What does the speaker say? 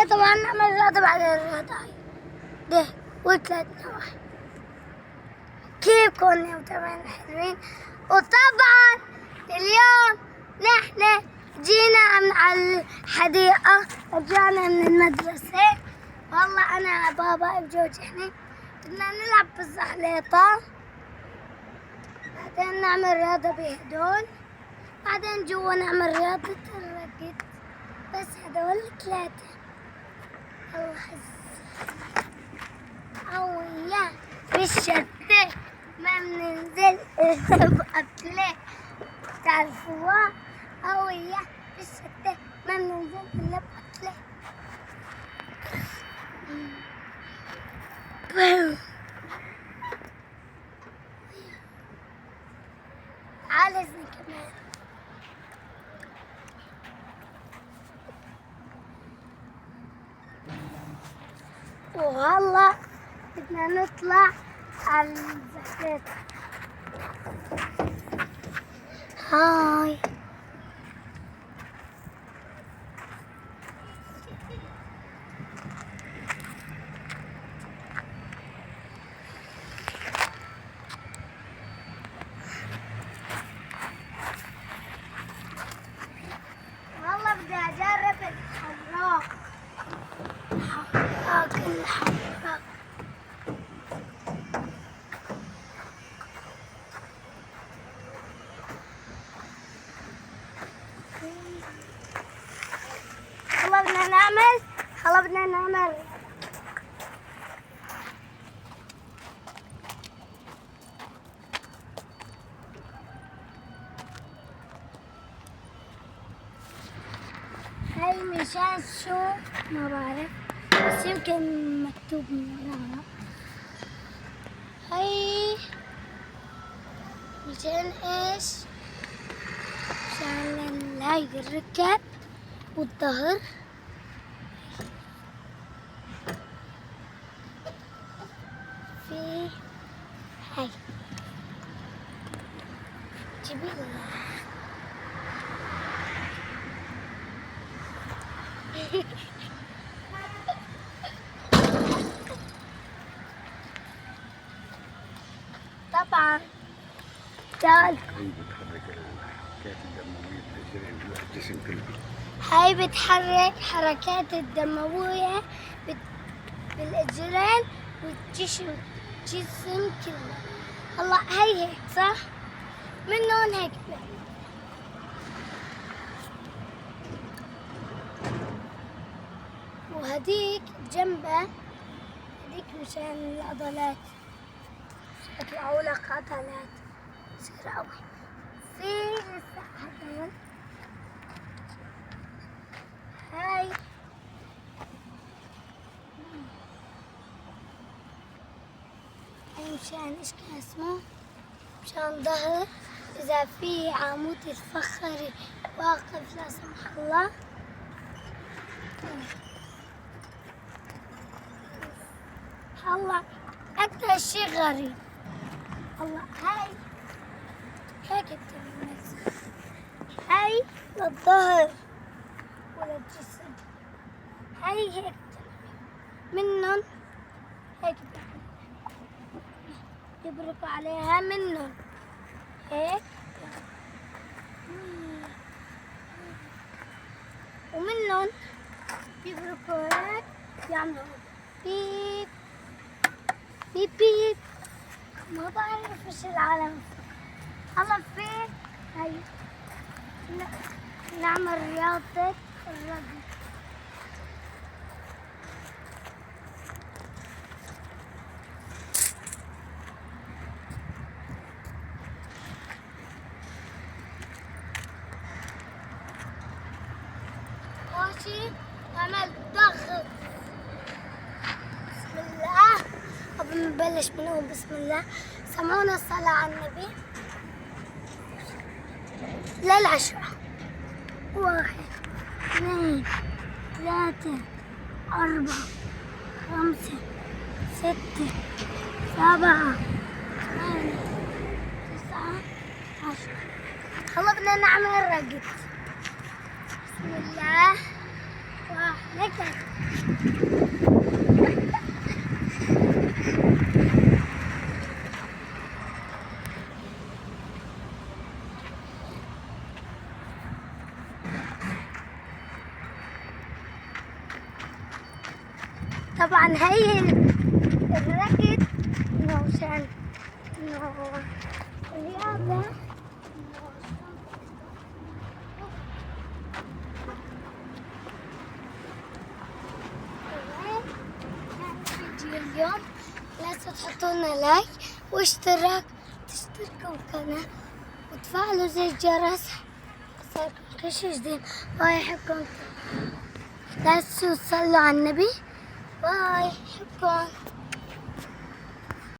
طبعا نعمل رياضة بعد الرياضة هاي ده وثلاث نواحي. كيف كنا وتمام حلوين. وطبعا اليوم نحن جينا من على الحديقة، رجعنا من المدرسة. والله أنا بابا بجوج إحنا بدنا نلعب بالزحليطة، بعدين نعمل رياضة بهدول، بعدين جوا نعمل رياضة الركض. بس هدول ثلاثة. الله قوية بالشتى ما بننزل بأكلة، تعرفوها؟ قوية بالشتى ما بننزل إلا بأكلة. تعال إذني كمان. وهلا بدنا نطلع على الزحليطة. هاي والله بدي أجرب الحراق. الحراق هلا بدنا نعمل هاي مشان شو ما بعرف، بس يمكن مكتوب من وراها. هاي مشان ايش؟ مشان هاي الركب والظهر. في هاي جيبي لي طبعا تعال. هاي بتحرك حركات الدموية بالإجرين والجسم كله. هلا هي هيك صح؟ منهم هيك وهديك جنبه، هديك مشان العضلات، يطلعوا لك عضلات تصير قوي. في لسه هدول هاي مشان ايش كان اسمه؟ مشان ظهر اذا في عمود الفقري واقف لا سمح الله. هلا اكثر شيء غريب، هلا هاي هيك بتعمل، هاي للظهر وللجسم، هاي هيك منن هيك يبركوا عليها منن هيك، ومنن يبركوا هيك يعملوا بيب بيب بيب. ما بعرف ايش العالم. هلا في هاي نعمل رياضة الرقص. ماشي نعمل ضغط. بسم الله. قبل ما نبلش بنقول بسم الله، سمعونا الصلاة على النبي للعشرة. 1 2 3 4 5 6 7 8 9 10. هلا بدنا نعمل رقص. بسم الله. نكت. طبعا هي الركض انه عشان انه رياضة. اليوم لازم تحطوا لنا لايك واشتراك، تشتركوا بالقناة وتفعلوا زي الجرس يصيركم كل شي جديد. باي، يحبكم. لا تنسوا تصلوا على النبي. باي، يحبكم.